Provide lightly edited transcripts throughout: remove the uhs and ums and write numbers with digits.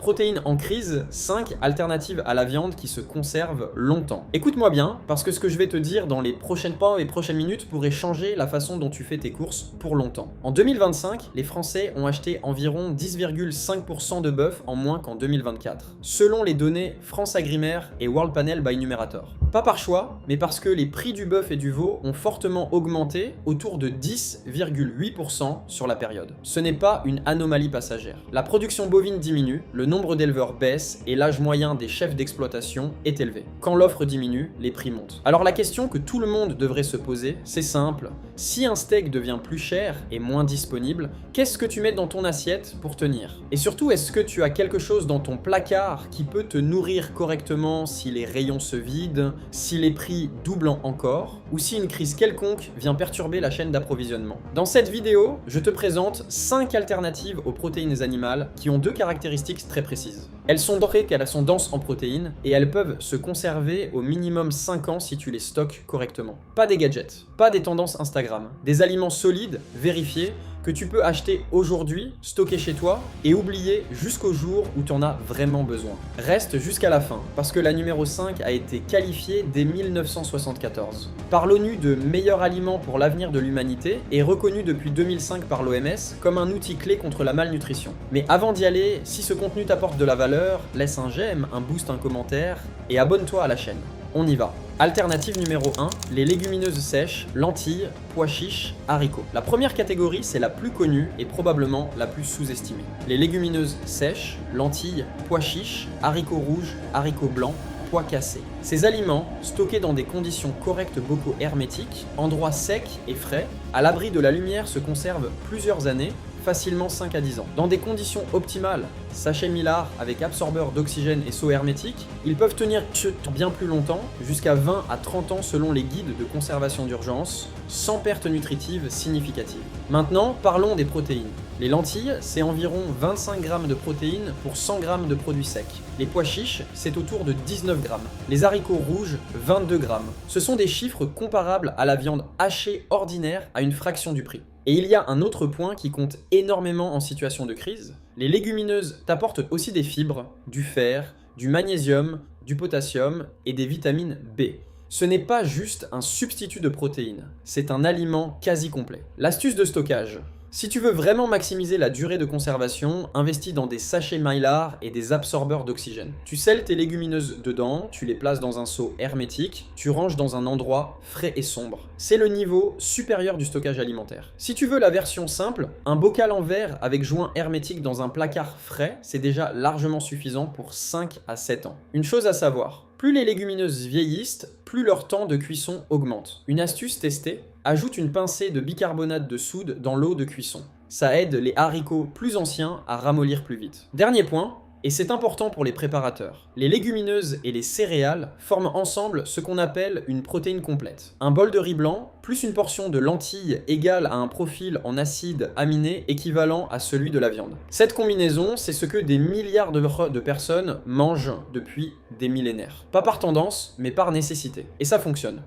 Protéines en crise, 5 alternatives à la viande qui se conservent longtemps. Écoute-moi bien, parce que ce que je vais te dire dans les prochaines minutes pourrait changer la façon dont tu fais tes courses pour longtemps. En 2025, les Français ont acheté environ 10,5% de bœuf en moins qu'en 2024, selon les données France Agrimaire et World Panel by Numerator. Pas par choix, mais parce que les prix du bœuf et du veau ont fortement augmenté autour de 10,8% sur la période. Ce n'est pas une anomalie passagère. La production bovine diminue, le nombre d'éleveurs baisse et l'âge moyen des chefs d'exploitation est élevé. Quand l'offre diminue, les prix montent. Alors la question que tout le monde devrait se poser, c'est simple. Si un steak devient plus cher et moins disponible, qu'est-ce que tu mets dans ton assiette pour tenir? Et surtout, est-ce que tu as quelque chose dans ton placard qui peut te nourrir correctement si les rayons se vident, si les prix doublent encore, ou si une crise quelconque vient perturber la chaîne d'approvisionnement? Dans cette vidéo, je te présente 5 alternatives aux protéines animales qui ont 2 caractéristiques très précises. Elles sont denses en protéines et elles peuvent se conserver au minimum 5 ans si tu les stockes correctement. Pas des gadgets, pas des tendances Instagram, des aliments solides, vérifiés, que tu peux acheter aujourd'hui, stocker chez toi et oublier jusqu'au jour où tu en as vraiment besoin. Reste jusqu'à la fin, parce que la numéro 5 a été qualifiée dès 1974 par l'ONU de meilleur aliment pour l'avenir de l'humanité et reconnue depuis 2005 par l'OMS comme un outil clé contre la malnutrition. Mais avant d'y aller, si ce contenu t'apporte de la valeur, laisse un j'aime, un boost, un commentaire et abonne-toi à la chaîne. On y va. Alternative numéro 1, les légumineuses sèches, lentilles, pois chiches, haricots. La première catégorie, c'est la plus connue et probablement la plus sous-estimée. Les légumineuses sèches, lentilles, pois chiches, haricots rouges, haricots blancs, pois cassés. Ces aliments, stockés dans des conditions correctes bocaux hermétiques, endroits secs et frais, à l'abri de la lumière, se conservent plusieurs années, facilement 5 à 10 ans. Dans des conditions optimales, sachets Millar avec absorbeur d'oxygène et seau hermétique, ils peuvent tenir bien plus longtemps, jusqu'à 20 à 30 ans selon les guides de conservation d'urgence, sans perte nutritive significative. Maintenant, parlons des protéines. Les lentilles, c'est environ 25 grammes de protéines pour 100 grammes de produits secs. Les pois chiches, c'est autour de 19 grammes. Les haricots rouges, 22 grammes. Ce sont des chiffres comparables à la viande hachée ordinaire à une fraction du prix. Et il y a un autre point qui compte énormément en situation de crise. Les légumineuses t'apportent aussi des fibres, du fer, du magnésium, du potassium et des vitamines B. Ce n'est pas juste un substitut de protéines, c'est un aliment quasi complet. L'astuce de stockage. Si tu veux vraiment maximiser la durée de conservation, investis dans des sachets Mylar et des absorbeurs d'oxygène. Tu scelles tes légumineuses dedans, tu les places dans un seau hermétique, tu ranges dans un endroit frais et sombre. C'est le niveau supérieur du stockage alimentaire. Si tu veux la version simple, un bocal en verre avec joint hermétique dans un placard frais, c'est déjà largement suffisant pour 5 à 7 ans. Une chose à savoir, plus les légumineuses vieillissent, plus leur temps de cuisson augmente. Une astuce testée, ajoute une pincée de bicarbonate de soude dans l'eau de cuisson. Ça aide les haricots plus anciens à ramollir plus vite. Dernier point, et c'est important pour les préparateurs. Les légumineuses et les céréales forment ensemble ce qu'on appelle une protéine complète. Un bol de riz blanc, plus une portion de lentilles égale à un profil en acides aminés équivalent à celui de la viande. Cette combinaison, c'est ce que des milliards de personnes mangent depuis des millénaires. Pas par tendance, mais par nécessité. Et ça fonctionne.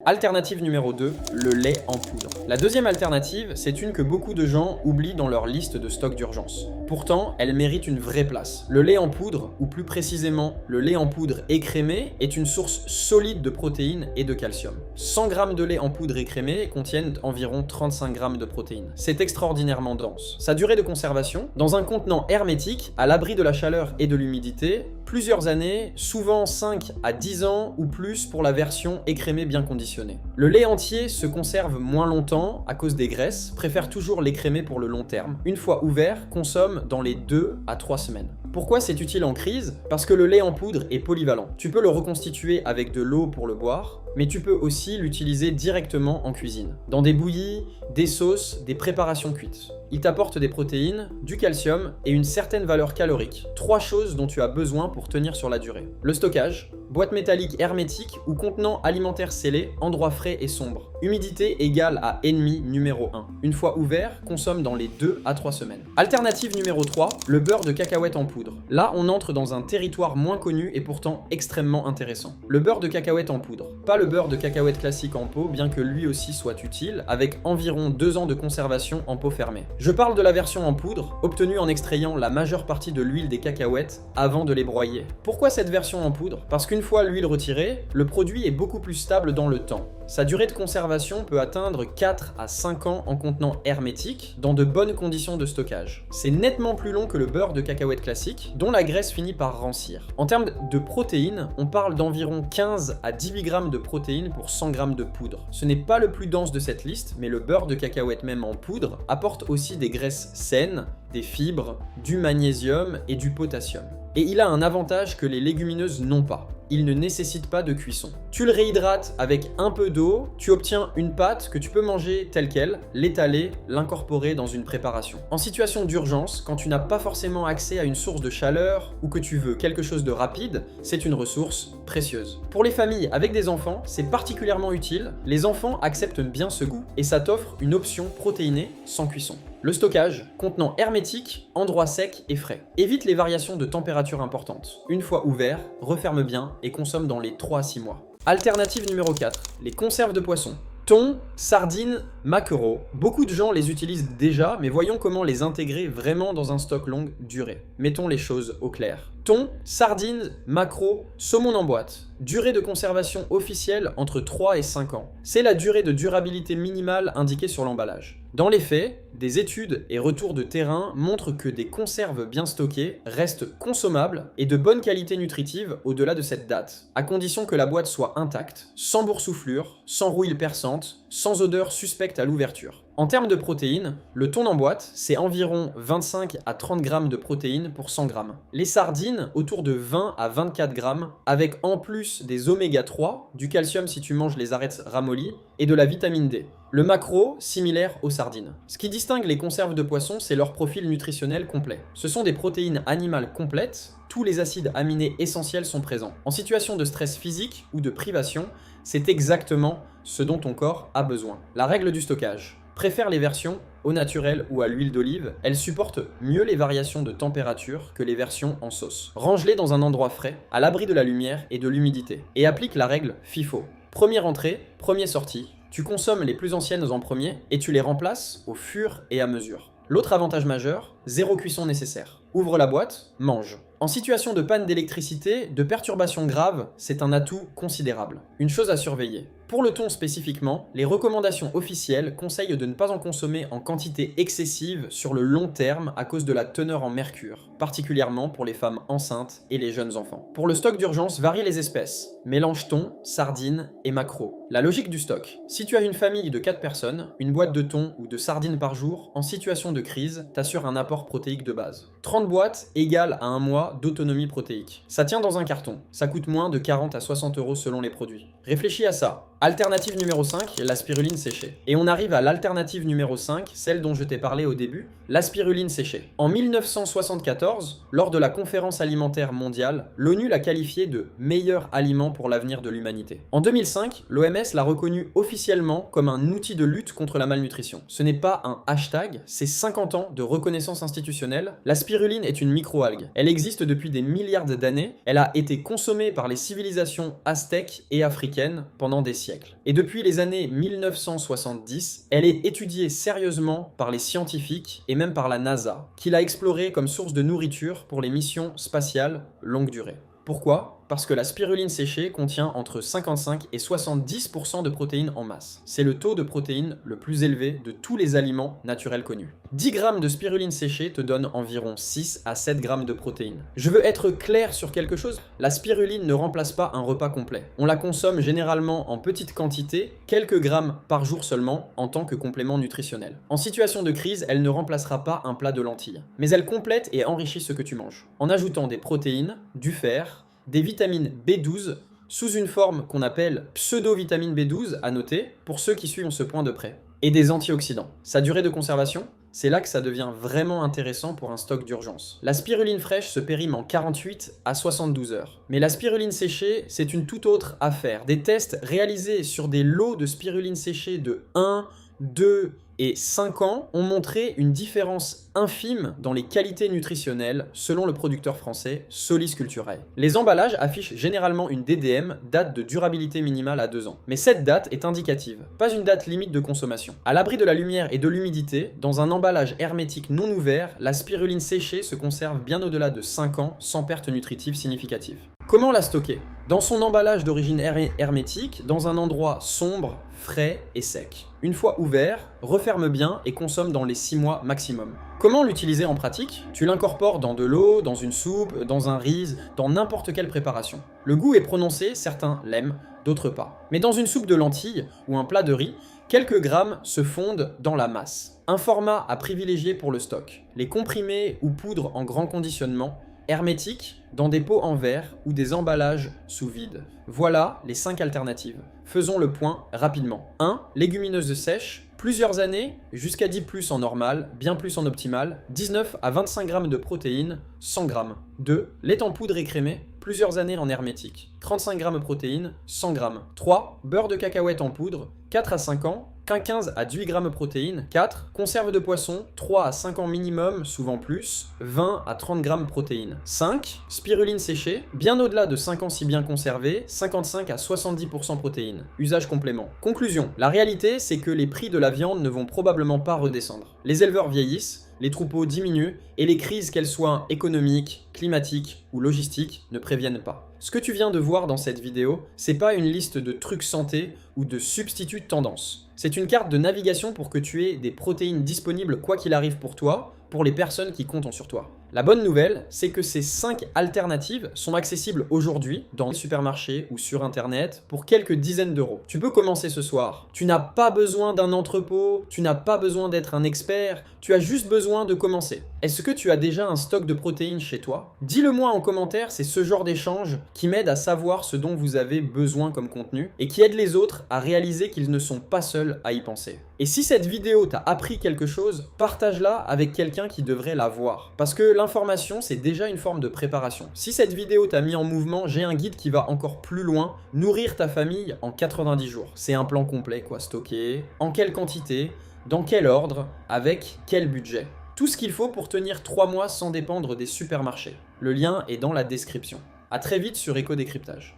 Alternative numéro 2, le lait en poudre. La deuxième alternative, c'est une que beaucoup de gens oublient dans leur liste de stock d'urgence. Pourtant, elle mérite une vraie place. Le lait en poudre, ou plus précisément le lait en poudre écrémé, est une source solide de protéines et de calcium. 100 g de lait en poudre écrémé contiennent environ 35 g de protéines. C'est extraordinairement dense. Sa durée de conservation, dans un contenant hermétique, à l'abri de la chaleur et de l'humidité, plusieurs années, souvent 5 à 10 ans ou plus pour la version écrémée bien conditionnée. Le lait entier se conserve moins longtemps à cause des graisses, préfère toujours l'écrémé pour le long terme. Une fois ouvert, consomme dans les 2 à 3 semaines. Pourquoi c'est utile en crise? Parce que le lait en poudre est polyvalent. Tu peux le reconstituer avec de l'eau pour le boire, mais tu peux aussi l'utiliser directement en cuisine, dans des bouillies, des sauces, des préparations cuites. Il t'apporte des protéines, du calcium et une certaine valeur calorique. 3 choses dont tu as besoin pour tenir sur la durée. Le stockage, boîte métallique hermétique ou contenant alimentaire scellé, endroit frais et sombre. Humidité égale à ennemi numéro 1. Une fois ouvert, consomme dans les 2 à 3 semaines. Alternative numéro 3, le beurre de cacahuète en poudre. Là, on entre dans un territoire moins connu et pourtant extrêmement intéressant. Le beurre de cacahuète en poudre. Pas le beurre de cacahuète classique en pot, bien que lui aussi soit utile, avec environ 2 ans de conservation en pot fermé. Je parle de la version en poudre, obtenue en extrayant la majeure partie de l'huile des cacahuètes avant de les broyer. Pourquoi cette version en poudre? Parce qu'une fois l'huile retirée, le produit est beaucoup plus stable dans le temps. Sa durée de conservation peut atteindre 4 à 5 ans en contenant hermétique, dans de bonnes conditions de stockage. C'est nettement plus long que le beurre de cacahuète classique, dont la graisse finit par rancir. En termes de protéines, on parle d'environ 15 à 18 grammes de protéines pour 100 grammes de poudre. Ce n'est pas le plus dense de cette liste, mais le beurre de cacahuète même en poudre apporte aussi des graisses saines, des fibres, du magnésium et du potassium. Et il a un avantage que les légumineuses n'ont pas. Il ne nécessite pas de cuisson. Tu le réhydrates avec un peu d'eau, tu obtiens une pâte que tu peux manger telle quelle, l'étaler, l'incorporer dans une préparation. En situation d'urgence, quand tu n'as pas forcément accès à une source de chaleur ou que tu veux quelque chose de rapide, c'est une ressource précieuse. Pour les familles avec des enfants, c'est particulièrement utile. Les enfants acceptent bien ce goût et ça t'offre une option protéinée sans cuisson. Le stockage, contenant hermétique, endroit sec et frais. Évite les variations de température importantes. Une fois ouvert, referme bien et consomme dans les 3 à 6 mois. Alternative numéro 4, les conserves de poisson. Thon, sardines, maquereaux. Beaucoup de gens les utilisent déjà, mais voyons comment les intégrer vraiment dans un stock longue durée. Mettons les choses au clair. Thon, sardines, maquereaux, saumon en boîte. Durée de conservation officielle entre 3 et 5 ans. C'est la durée de durabilité minimale indiquée sur l'emballage. Dans les faits, des études et retours de terrain montrent que des conserves bien stockées restent consommables et de bonne qualité nutritive au-delà de cette date, à condition que la boîte soit intacte, sans boursouflure, sans rouille perçante, sans odeur suspecte à l'ouverture. En termes de protéines, le thon en boîte, c'est environ 25 à 30 grammes de protéines pour 100 grammes. Les sardines, autour de 20 à 24 grammes, avec en plus des oméga 3, du calcium si tu manges les arêtes ramollies, et de la vitamine D. Le maquereau, similaire aux sardines. Ce qui distingue les conserves de poisson, c'est leur profil nutritionnel complet. Ce sont des protéines animales complètes, tous les acides aminés essentiels sont présents. En situation de stress physique ou de privation, c'est exactement ce dont ton corps a besoin. La règle du stockage. Préfère les versions au naturel ou à l'huile d'olive, elles supportent mieux les variations de température que les versions en sauce. Range-les dans un endroit frais, à l'abri de la lumière et de l'humidité. Et applique la règle FIFO. Première entrée, première sortie. Tu consommes les plus anciennes en premier et tu les remplaces au fur et à mesure. L'autre avantage majeur, zéro cuisson nécessaire. Ouvre la boîte, mange. En situation de panne d'électricité, de perturbations graves, c'est un atout considérable. Une chose à surveiller. Pour le thon spécifiquement, les recommandations officielles conseillent de ne pas en consommer en quantité excessive sur le long terme à cause de la teneur en mercure, particulièrement pour les femmes enceintes et les jeunes enfants. Pour le stock d'urgence, varie les espèces. Mélange thon, sardines et maquereaux. La logique du stock. Si tu as une famille de 4 personnes, une boîte de thon ou de sardines par jour, en situation de crise, t'assure un apport protéique de base. 30 boîtes égale à un mois d'autonomie protéique. Ça tient dans un carton. Ça coûte moins de 40 à 60 € selon les produits. Réfléchis à ça. Alternative numéro 5, la spiruline séchée. Et on arrive à l'alternative numéro 5, celle dont je t'ai parlé au début, la spiruline séchée. En 1974, lors de la conférence alimentaire mondiale, l'ONU l'a qualifiée de meilleur aliment pour l'avenir de l'humanité. En 2005, l'OMS l'a reconnu officiellement comme un outil de lutte contre la malnutrition. Ce n'est pas un hashtag, c'est 50 ans de reconnaissance institutionnelle. La spiruline est une microalgue. Elle existe depuis des milliards d'années. Elle a été consommée par les civilisations aztèques et africaines pendant des siècles. Et depuis les années 1970, elle est étudiée sérieusement par les scientifiques et même par la NASA, qui l'a explorée comme source de nourriture pour les missions spatiales longue durée. Pourquoi ? Parce que la spiruline séchée contient entre 55 et 70% de protéines en masse. C'est le taux de protéines le plus élevé de tous les aliments naturels connus. 10 grammes de spiruline séchée te donne environ 6 à 7 grammes de protéines. Je veux être clair sur quelque chose, la spiruline ne remplace pas un repas complet. On la consomme généralement en petite quantité, quelques grammes par jour seulement, en tant que complément nutritionnel. En situation de crise, elle ne remplacera pas un plat de lentilles. Mais elle complète et enrichit ce que tu manges, en ajoutant des protéines, du fer, des vitamines B12 sous une forme qu'on appelle pseudo-vitamine B12, à noter, pour ceux qui suivent ce point de près, et des antioxydants. Sa durée de conservation, c'est là que ça devient vraiment intéressant pour un stock d'urgence. La spiruline fraîche se périme en 48 à 72 heures. Mais la spiruline séchée, c'est une toute autre affaire. Des tests réalisés sur des lots de spiruline séchée de 1, 2 et 5 ans ont montré une différence infime dans les qualités nutritionnelles selon le producteur français Solis Culturae. Les emballages affichent généralement une DDM, date de durabilité minimale à 2 ans. Mais cette date est indicative, pas une date limite de consommation. À l'abri de la lumière et de l'humidité, dans un emballage hermétique non ouvert, la spiruline séchée se conserve bien au-delà de 5 ans sans perte nutritive significative. Comment la stocker? Dans son emballage d'origine hermétique, dans un endroit sombre, frais et sec. Une fois ouvert, referme bien et consomme dans les 6 mois maximum. Comment l'utiliser en pratique? Tu l'incorpores dans de l'eau, dans une soupe, dans un riz, dans n'importe quelle préparation. Le goût est prononcé, certains l'aiment, d'autres pas. Mais dans une soupe de lentilles ou un plat de riz, quelques grammes se fondent dans la masse. Un format à privilégier pour le stock. Les comprimés ou poudres en grand conditionnement, hermétiques, dans des pots en verre ou des emballages sous vide. Voilà les 5 alternatives. Faisons le point rapidement. 1. Légumineuses sèches, plusieurs années, jusqu'à 10 plus en normal, bien plus en optimal, 19 à 25 grammes de protéines, 100 grammes. 2. Lait en poudre écrémé, plusieurs années en hermétique, 35 grammes protéines, 100 grammes. 3. Beurre de cacahuète en poudre, 4 à 5 ans, 15 à 18 grammes protéines. 4. Conserve de poisson, 3 à 5 ans minimum, souvent plus, 20 à 30 grammes protéines. 5. Spiruline séchée, bien au-delà de 5 ans si bien conservée, 55 à 70% protéines. Usage complément. Conclusion. La réalité, c'est que les prix de la viande ne vont probablement pas redescendre. Les éleveurs vieillissent, les troupeaux diminuent, et les crises, qu'elles soient économiques, climatiques ou logistiques, ne préviennent pas. Ce que tu viens de voir dans cette vidéo, c'est pas une liste de trucs santé ou de substituts de tendance. C'est une carte de navigation pour que tu aies des protéines disponibles quoi qu'il arrive pour toi, pour les personnes qui comptent sur toi. La bonne nouvelle, c'est que ces 5 alternatives sont accessibles aujourd'hui dans les supermarchés ou sur internet pour quelques dizaines d'euros. Tu peux commencer ce soir. Tu n'as pas besoin d'un entrepôt, tu n'as pas besoin d'être un expert, tu as juste besoin de commencer. Est-ce que tu as déjà un stock de protéines chez toi? Dis-le moi en commentaire, c'est ce genre d'échange qui m'aide à savoir ce dont vous avez besoin comme contenu et qui aide les autres à réaliser qu'ils ne sont pas seuls à y penser. Et si cette vidéo t'a appris quelque chose, partage-la avec quelqu'un qui devrait la voir. Parce que l'information, c'est déjà une forme de préparation. Si cette vidéo t'a mis en mouvement, j'ai un guide qui va encore plus loin, nourrir ta famille en 90 jours. C'est un plan complet, quoi, stocké, en quelle quantité, dans quel ordre, avec quel budget. Tout ce qu'il faut pour tenir 3 mois sans dépendre des supermarchés. Le lien est dans la description. A très vite sur Éco Décryptage.